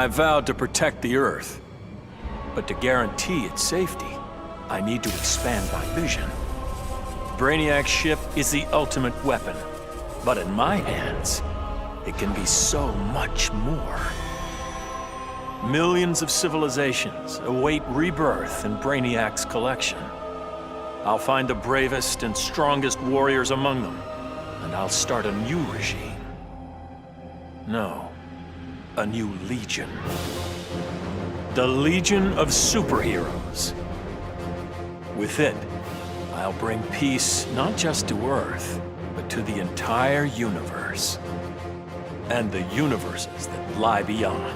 I vowed to protect the Earth. But to guarantee its safety, I need to expand my vision. Brainiac's ship is the ultimate weapon, but in my hands, it can be so much more. Millions of civilizations await rebirth in Brainiac's collection. I'll find the bravest and strongest warriors among them, and I'll start a new regime. No, a new legion. The Legion of Superheroes. With it, I'll bring peace not just to Earth, but to the entire universe. And the universes that lie beyond.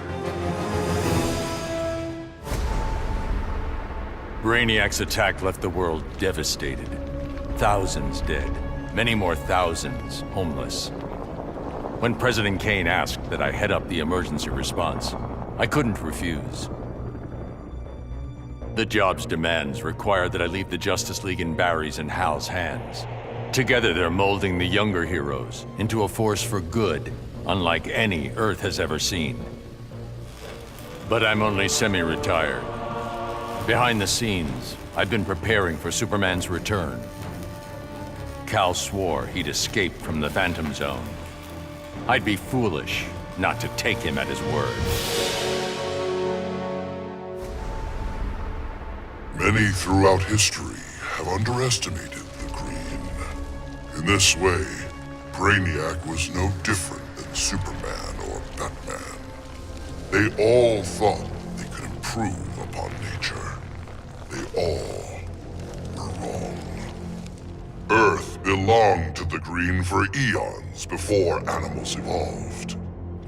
Brainiac's attack left the world devastated. Thousands dead. Many more thousands homeless. When President Kane asked that I head up the emergency response, I couldn't refuse. The job's demands require that I leave the Justice League in Barry's and Hal's hands. Together they're molding the younger heroes into a force for good, unlike any Earth has ever seen. But I'm only semi-retired. Behind the scenes, I've been preparing for Superman's return. Cal swore he'd escaped from the Phantom Zone. I'd be foolish not to take him at his word. Many throughout history have underestimated the Green. In this way, Brainiac was no different than Superman or Batman. They all thought they could improve upon nature. They all were wrong. Earth belonged to the Green for eons before animals evolved.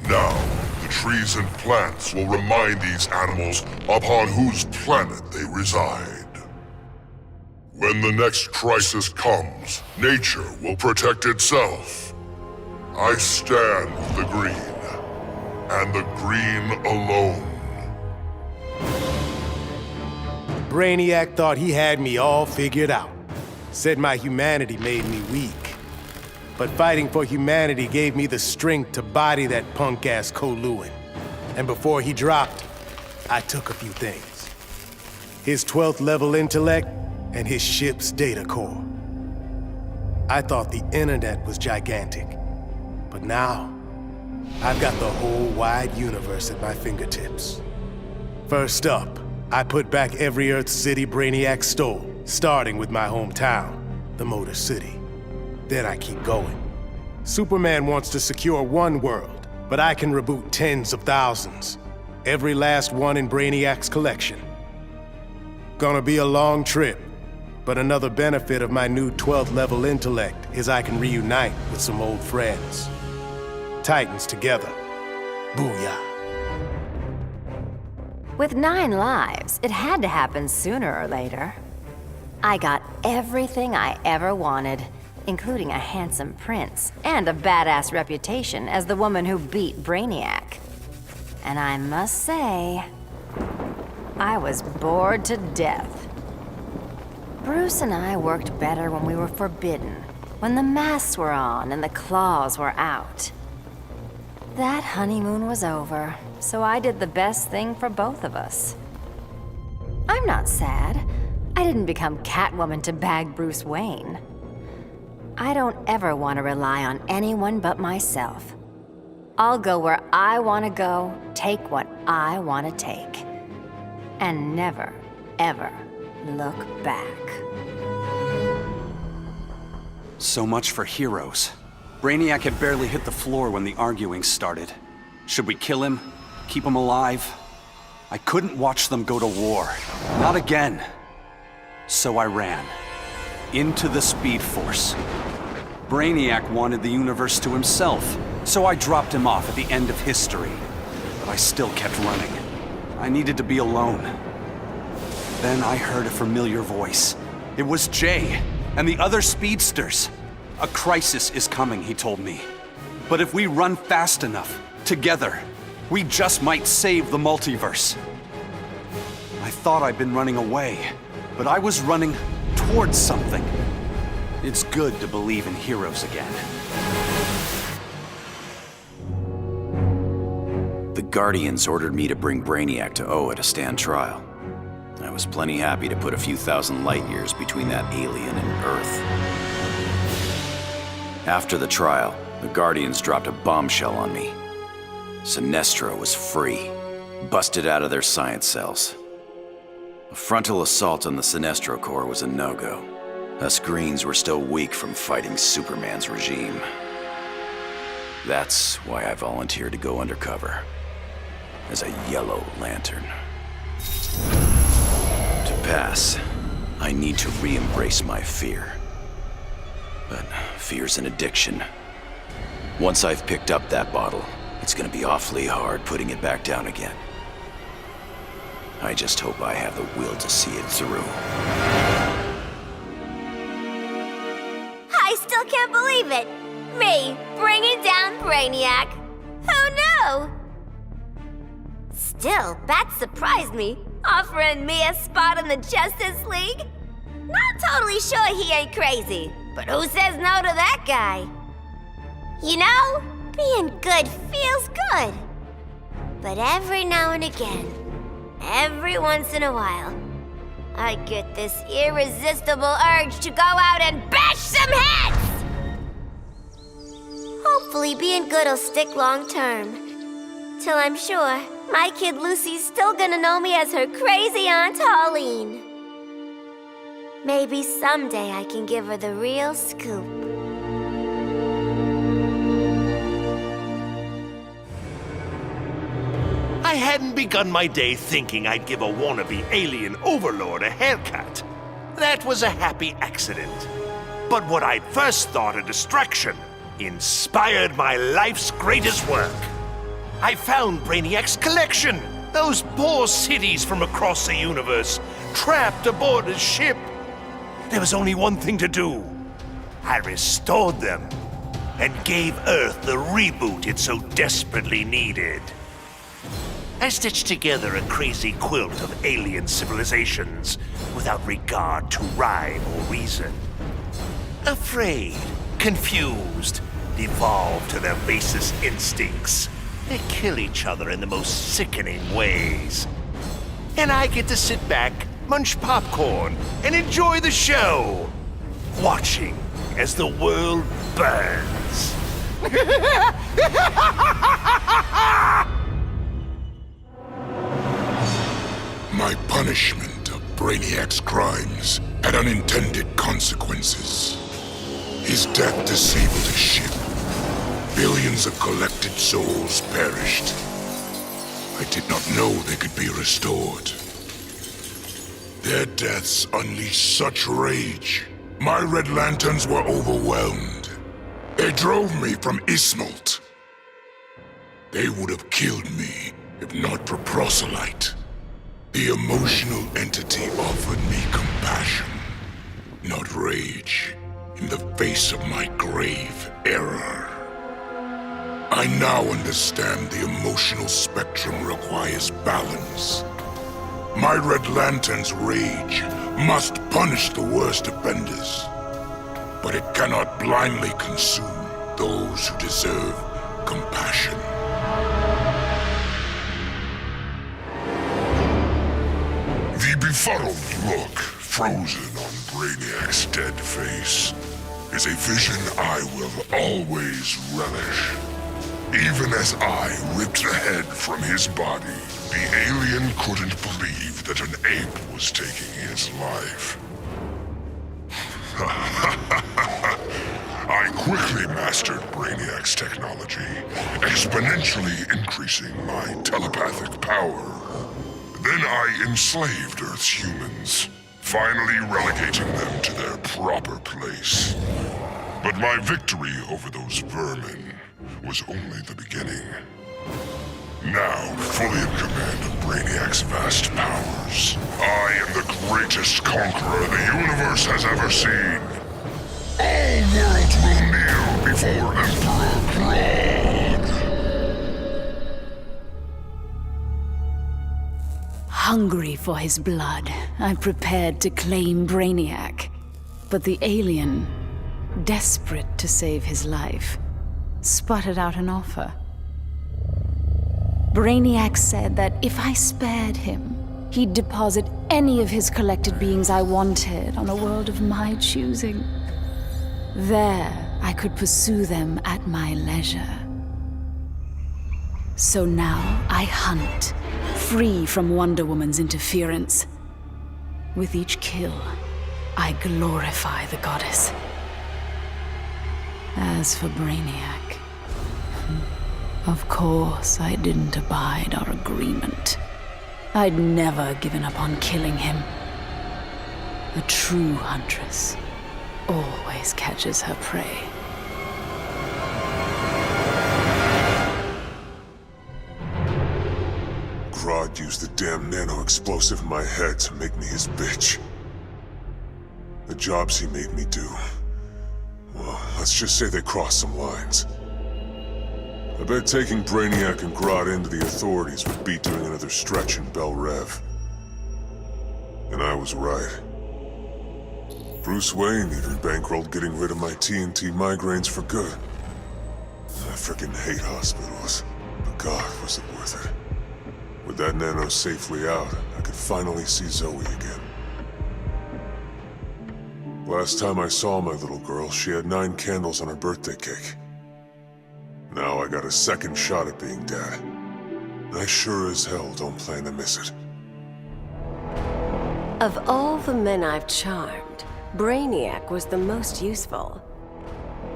Now, the trees and plants will remind these animals upon whose planet they reside. When the next crisis comes, nature will protect itself. I stand with the Green, and the Green alone. Brainiac thought he had me all figured out. Said my humanity made me weak. But fighting for humanity gave me the strength to body that punk-ass Koluan. And before he dropped, I took a few things. His 12th level intellect and his ship's data core. I thought the internet was gigantic. But now, I've got the whole wide universe at my fingertips. First up, I put back every Earth city Brainiac stole, starting with my hometown, the Motor City. Then I keep going. Superman wants to secure one world, but I can reboot tens of thousands. Every last one in Brainiac's collection. Gonna be a long trip, but another benefit of my new 12th level intellect is I can reunite with some old friends. Titans together. Booyah. With 9 lives, it had to happen sooner or later. I got everything I ever wanted, including a handsome prince and a badass reputation as the woman who beat Brainiac. And I must say, I was bored to death. Bruce and I worked better when we were forbidden, when the masks were on and the claws were out. That honeymoon was over, so I did the best thing for both of us. I'm not sad. I didn't become Catwoman to bag Bruce Wayne. I don't ever want to rely on anyone but myself. I'll go where I want to go, take what I want to take. And never, ever look back. So much for heroes. Brainiac had barely hit the floor when the arguing started. Should we kill him? Keep him alive? I couldn't watch them go to war. Not again. So I ran. Into the Speed Force. Brainiac wanted the universe to himself, so I dropped him off at the end of history. But I still kept running. I needed to be alone. Then I heard a familiar voice. It was Jay, and the other speedsters. A crisis is coming, he told me. But if we run fast enough, together, we just might save the multiverse. I thought I'd been running away, but I was running towards something. It's good to believe in heroes again. The Guardians ordered me to bring Brainiac to Oa to stand trial. I was plenty happy to put a few thousand light years between that alien and Earth. After the trial, the Guardians dropped a bombshell on me. Sinestro was free, busted out of their science cells. A frontal assault on the Sinestro Corps was a no-go. Us Greens were still weak from fighting Superman's regime. That's why I volunteered to go undercover as a Yellow Lantern. To pass, I need to re-embrace my fear. But fear's an addiction. Once I've picked up that bottle, it's gonna be awfully hard putting it back down again. I just hope I have the will to see it through. I still can't believe it! Me, bringing down Brainiac! Who knew? Still, Bat surprised me, offering me a spot in the Justice League. Not totally sure he ain't crazy, but who says no to that guy? You know, being good feels good. But every now and again, every once in a while, I get this irresistible urge to go out and bash some heads! Hopefully being good'll stick long term. Till I'm sure my kid Lucy's still gonna know me as her crazy Aunt Holleen. Maybe someday I can give her the real scoop. I hadn't begun my day thinking I'd give a wannabe alien overlord a haircut. That was a happy accident. But what I'd first thought a distraction inspired my life's greatest work. I found Brainiac's collection. Those poor cities from across the universe, trapped aboard his ship. There was only one thing to do. I restored them and gave Earth the reboot it so desperately needed. I stitched together a crazy quilt of alien civilizations without regard to rhyme or reason. Afraid, confused, devolved to their basest instincts. They kill each other in the most sickening ways. And I get to sit back, munch popcorn, and enjoy the show, watching as the world burns. My punishment of Brainiac's crimes had unintended consequences. His death disabled his ship. Billions of collected souls perished. I did not know they could be restored. Their deaths unleashed such rage. My Red Lanterns were overwhelmed. They drove me from Ismalt. They would have killed me if not for Proselyte. The emotional entity offered me compassion, not rage, in the face of my grave error. I now understand the emotional spectrum requires balance. My Red Lantern's rage must punish the worst offenders, but it cannot blindly consume those who deserve compassion. The befuddled look frozen on Brainiac's dead face is a vision I will always relish. Even as I ripped the head from his body, the alien couldn't believe that an ape was taking his life. I quickly mastered Brainiac's technology, exponentially increasing my telepathic power. Then I enslaved Earth's humans, finally relegating them to their proper place. But my victory over those vermin was only the beginning. Now, fully in command of Brainiac's vast powers, I am the greatest conqueror the universe has ever seen. All worlds will kneel before Emperor Grodd. Hungry for his blood, I prepared to claim Brainiac. But the alien, desperate to save his life, sputtered out an offer. Brainiac said that if I spared him, he'd deposit any of his collected beings I wanted on a world of my choosing. There, I could pursue them at my leisure. So now I hunt, free from Wonder Woman's interference. With each kill, I glorify the goddess. As for Brainiac, of course I didn't abide our agreement. I'd never given up on killing him. A true huntress always catches her prey. Grodd used the damn nano-explosive in my head to make me his bitch. The jobs he made me do, well, let's just say they crossed some lines. I bet taking Brainiac and Grodd into the authorities would be doing another stretch in Bel Rev. And I was right. Bruce Wayne even bankrolled getting rid of my TNT migraines for good. I frickin' hate hospitals, but God, was it worth it. With that nano safely out, I could finally see Zoe again. Last time I saw my little girl, she had 9 candles on her birthday cake. Now I got a second shot at being dad. I sure as hell don't plan to miss it. Of all the men I've charmed, Brainiac was the most useful.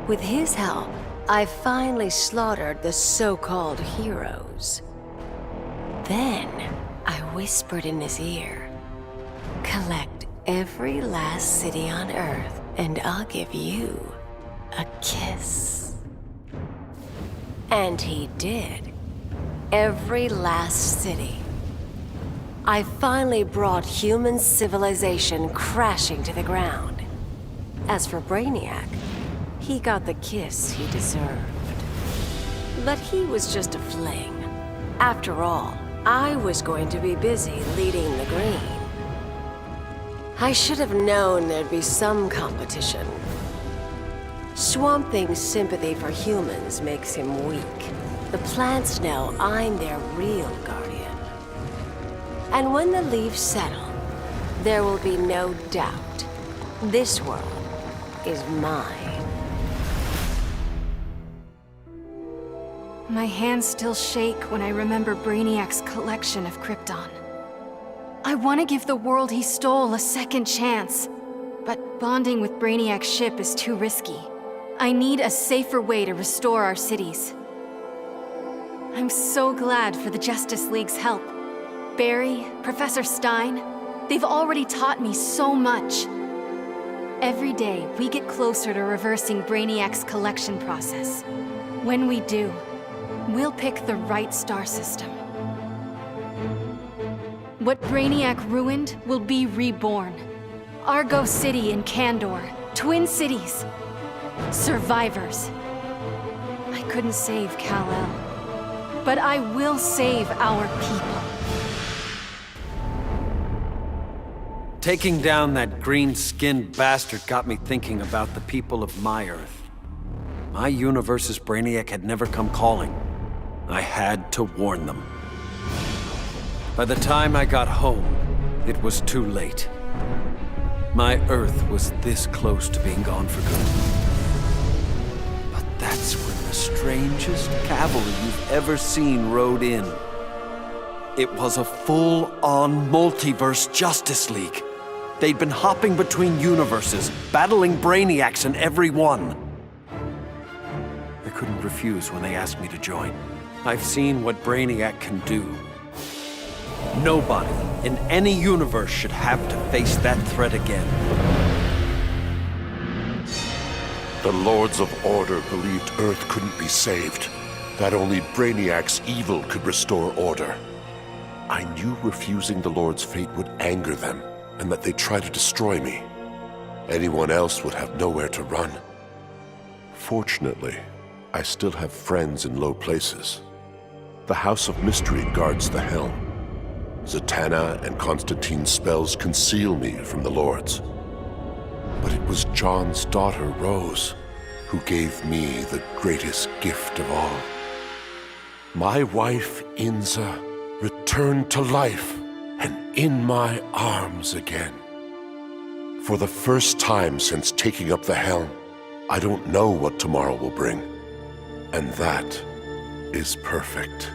With his help, I finally slaughtered the so-called heroes. Then, I whispered in his ear, "Collect every last city on Earth, and I'll give you a kiss." And he did. Every last city. I finally brought human civilization crashing to the ground. As for Brainiac, he got the kiss he deserved. But he was just a fling. After all, I was going to be busy leading the Green. I should have known there'd be some competition. Swamp Thing's sympathy for humans makes him weak. The plants know I'm their real guardian. And when the leaves settle, there will be no doubt. This world is mine. My hands still shake when I remember Brainiac's collection of Krypton. I want to give the world he stole a second chance, but bonding with Brainiac's ship is too risky. I need a safer way to restore our cities. I'm so glad for the Justice League's help. Barry, Professor Stein, they've already taught me so much. Every day, we get closer to reversing Brainiac's collection process. When we do, we'll pick the right star system. What Brainiac ruined will be reborn. Argo City in Kandor, Twin Cities. Survivors. I couldn't save Kal-El, but I will save our people. Taking down that green-skinned bastard got me thinking about the people of my Earth. My universe's Brainiac had never come calling. I had to warn them. By the time I got home, it was too late. My Earth was this close to being gone for good. But that's when the strangest cavalry you've ever seen rode in. It was a full-on multiverse Justice League. They'd been hopping between universes, battling Brainiacs in every one. I couldn't refuse when they asked me to join. I've seen what Brainiac can do. Nobody in any universe should have to face that threat again. The Lords of Order believed Earth couldn't be saved, that only Brainiac's evil could restore order. I knew refusing the Lord's fate would anger them, and that they'd try to destroy me. Anyone else would have nowhere to run. Fortunately, I still have friends in low places. The House of Mystery guards the helm. Zatanna and Constantine's spells conceal me from the Lords. But it was John's daughter, Rose, who gave me the greatest gift of all. My wife, Inza, returned to life and in my arms again. For the first time since taking up the helm, I don't know what tomorrow will bring. And that is perfect.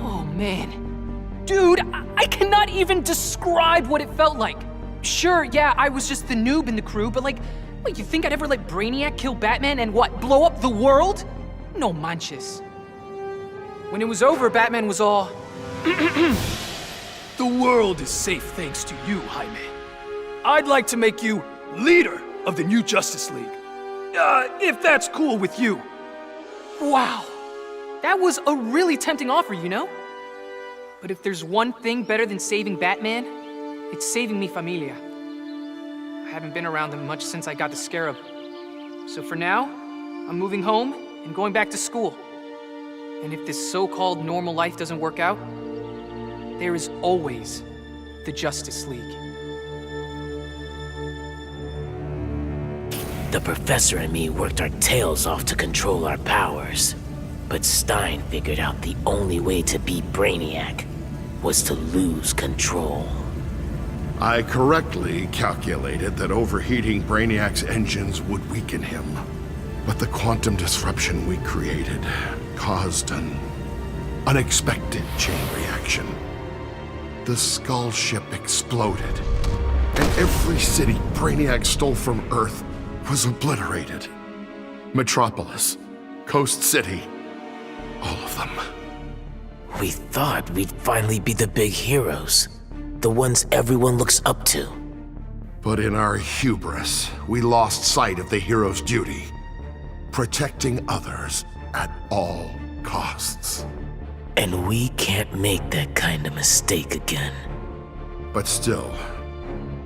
Oh, man. Dude, I cannot even describe what it felt like. Sure, yeah, I was just the noob in the crew, but like, wait, you think I'd ever let Brainiac kill Batman and what, blow up the world? No manches. When it was over, Batman was all... The world is safe thanks to you, Jaime. I'd like to make you leader of the new Justice League. If that's cool with you. Wow. That was a really tempting offer, you know? But if there's one thing better than saving Batman, it's saving mi familia. I haven't been around them much since I got the Scarab. So for now, I'm moving home and going back to school. And if this so-called normal life doesn't work out, there is always the Justice League. The Professor and me worked our tails off to control our powers. But Stein figured out the only way to beat Brainiac was to lose control. I correctly calculated that overheating Brainiac's engines would weaken him. But the quantum disruption we created caused an unexpected chain reaction. The Skull ship exploded, and every city Brainiac stole from Earth was obliterated. Metropolis, Coast City, all of them. We thought we'd finally be the big heroes, the ones everyone looks up to. But in our hubris, we lost sight of the hero's duty, protecting others at all costs. And we can't make that kind of mistake again. But still,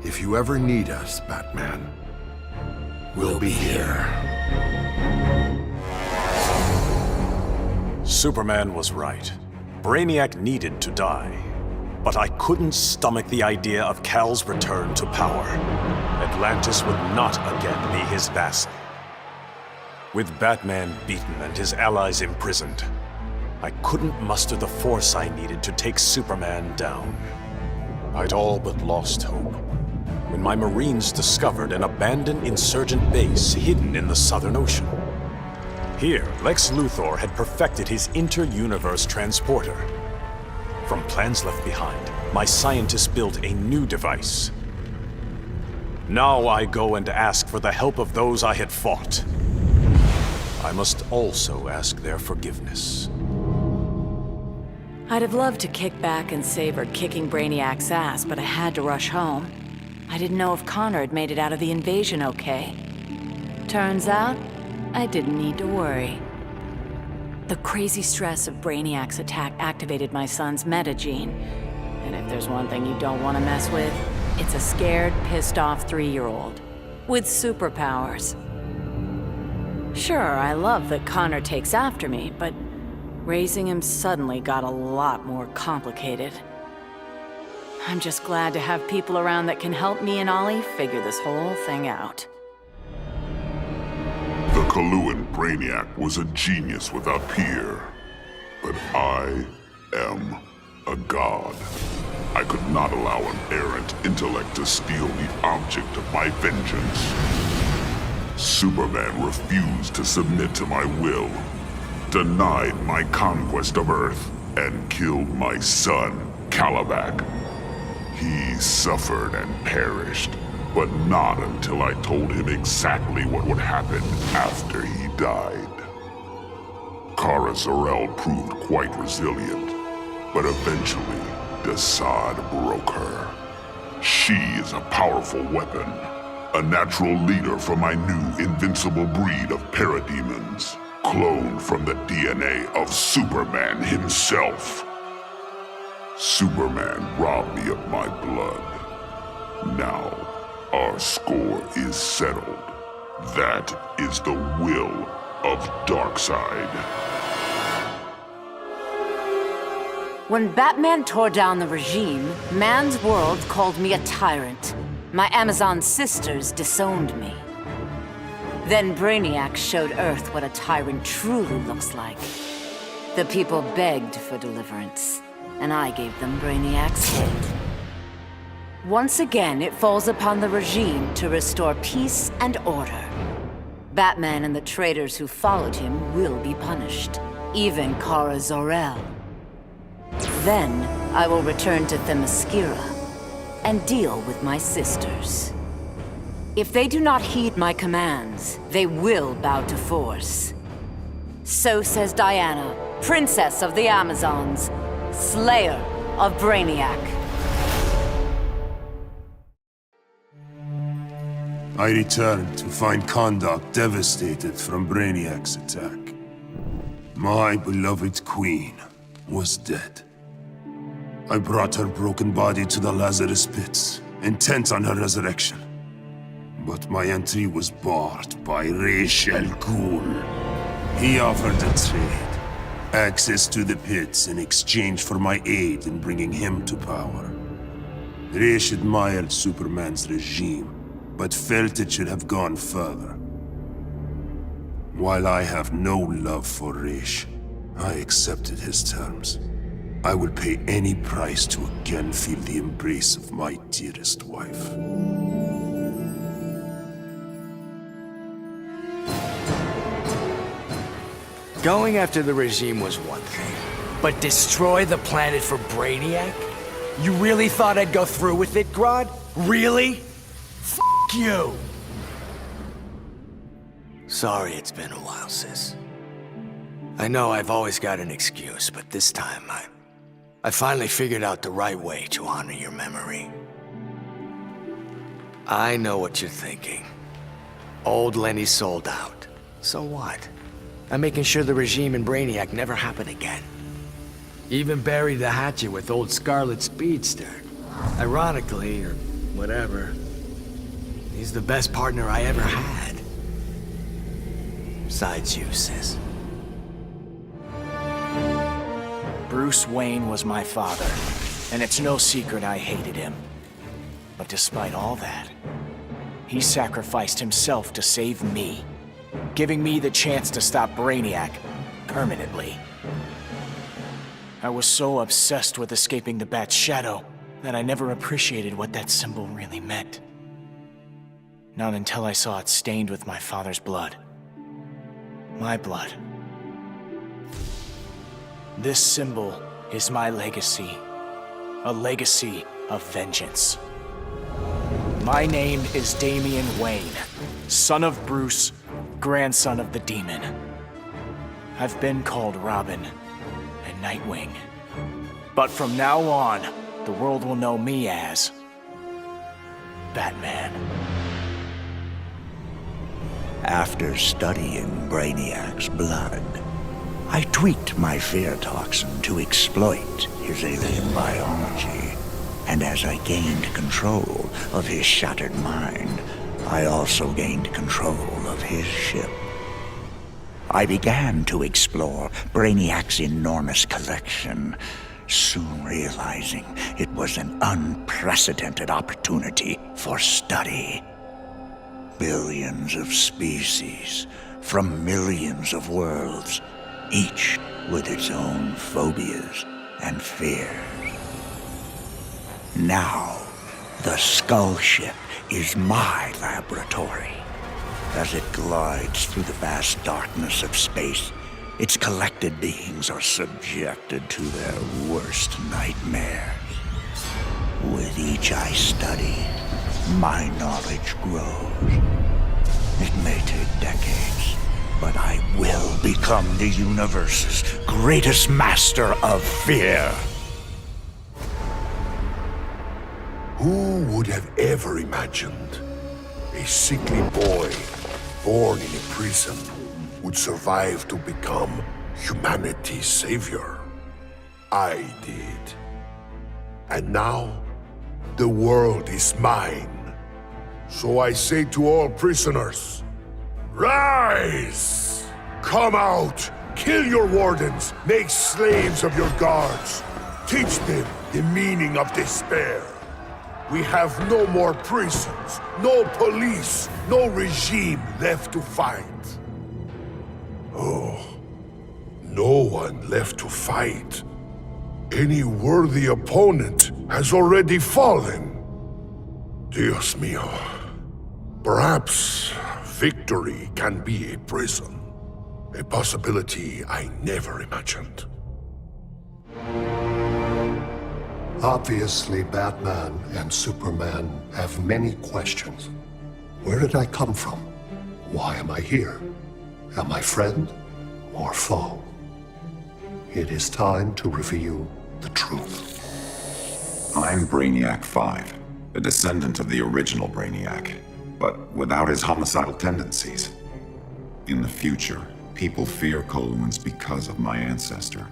if you ever need us, Batman, we'll be here. Superman was right. Brainiac needed to die. But I couldn't stomach the idea of Kal's return to power. Atlantis would not again be his vassal. With Batman beaten and his allies imprisoned, I couldn't muster the force I needed to take Superman down. I'd all but lost hope when my Marines discovered an abandoned insurgent base hidden in the Southern Ocean. Here, Lex Luthor had perfected his inter-universe transporter. From plans left behind, my scientists built a new device. Now I go and ask for the help of those I had fought. I must also ask their forgiveness. I'd have loved to kick back and savor kicking Brainiac's ass, but I had to rush home. I didn't know if Connor had made it out of the invasion okay. Turns out, I didn't need to worry. The crazy stress of Brainiac's attack activated my son's metagene. And if there's one thing you don't want to mess with, it's a scared, pissed-off 3-year-old. With superpowers. Sure, I love that Connor takes after me, but raising him suddenly got a lot more complicated. I'm just glad to have people around that can help me and Ollie figure this whole thing out. The Kaluan Brainiac was a genius without peer, but I am a god. I could not allow an errant intellect to steal the object of my vengeance. Superman refused to submit to my will, denied my conquest of Earth, and killed my son, Kalibak. He suffered and perished, but not until I told him exactly what would happen after he died. Kara Zor-El proved quite resilient, but eventually, Desaad broke her. She is a powerful weapon, a natural leader for my new invincible breed of parademons, cloned from the DNA of Superman himself. Superman robbed me of my blood. Now, our score is settled. That is the will of Darkseid. When Batman tore down the regime, man's world called me a tyrant. My Amazon sisters disowned me. Then Brainiac showed Earth what a tyrant truly looks like. The people begged for deliverance, and I gave them Brainiac's head. Once again, it falls upon the regime to restore peace and order. Batman and the traitors who followed him will be punished, even Kara Zor-El. Then, I will return to Themyscira and deal with my sisters. If they do not heed my commands, they will bow to force. So says Diana, Princess of the Amazons, Slayer of Brainiac. I returned to find Kahndaq devastated from Brainiac's attack. My beloved queen was dead. I brought her broken body to the Lazarus pits, intent on her resurrection. But my entry was barred by Ra's al Ghul. He offered a trade, access to the pits in exchange for my aid in bringing him to power. Ra's admired Superman's regime, but felt it should have gone further. While I have no love for Ra's, I accepted his terms. I will pay any price to again feel the embrace of my dearest wife. Going after the regime was one thing, but destroy the planet for Brainiac? You really thought I'd go through with it, Grodd? Really? F*** you! Sorry it's been a while, sis. I know I've always got an excuse, but this time I finally figured out the right way to honor your memory. I know what you're thinking. Old Lenny sold out. So what? I'm making sure the regime and Brainiac never happen again. Even buried the hatchet with old Scarlet Speedster. Ironically, or whatever, he's the best partner I ever had. Besides you, sis. Bruce Wayne was my father, and it's no secret I hated him. But despite all that, he sacrificed himself to save me, giving me the chance to stop Brainiac permanently. I was so obsessed with escaping the Bat's shadow that I never appreciated what that symbol really meant. Not until I saw it stained with my father's blood. My blood. This symbol is my legacy. A legacy of vengeance. My name is Damian Wayne, son of Bruce, grandson of the Demon. I've been called Robin and Nightwing. But from now on, the world will know me as Batman. After studying Brainiac's blood, I tweaked my fear toxin to exploit his alien biology. And as I gained control of his shattered mind, I also gained control of his ship. I began to explore Brainiac's enormous collection, soon realizing it was an unprecedented opportunity for study. Billions of species from millions of worlds, each with its own phobias and fears. Now, the Skull Ship is my laboratory. As it glides through the vast darkness of space, its collected beings are subjected to their worst nightmares. With each I study, my knowledge grows. It may take decades, but I will become the universe's greatest master of fear. Who would have ever imagined a sickly boy born in a prison would survive to become humanity's savior? I did. And now, the world is mine. So I say to all prisoners, rise! Come out! Kill your wardens! Make slaves of your guards! Teach them the meaning of despair! We have no more prisons, no police, no regime left to fight. Oh, no one left to fight. Any worthy opponent has already fallen. Dios mío. Perhaps victory can be a prison. A possibility I never imagined. Obviously, Batman and Superman have many questions. Where did I come from? Why am I here? Am I friend or foe? It is time to reveal the truth. I'm Brainiac 5, a descendant of the original Brainiac, but without his homicidal tendencies. In the future, people fear Coluans because of my ancestor.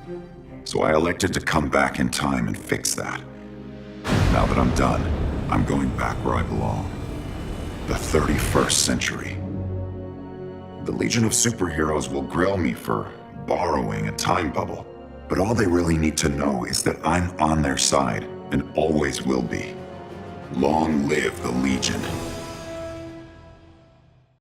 So I elected to come back in time and fix that. Now that I'm done, I'm going back where I belong. The 31st century. The Legion of Superheroes will grill me for borrowing a time bubble, but all they really need to know is that I'm on their side and always will be. Long live the Legion.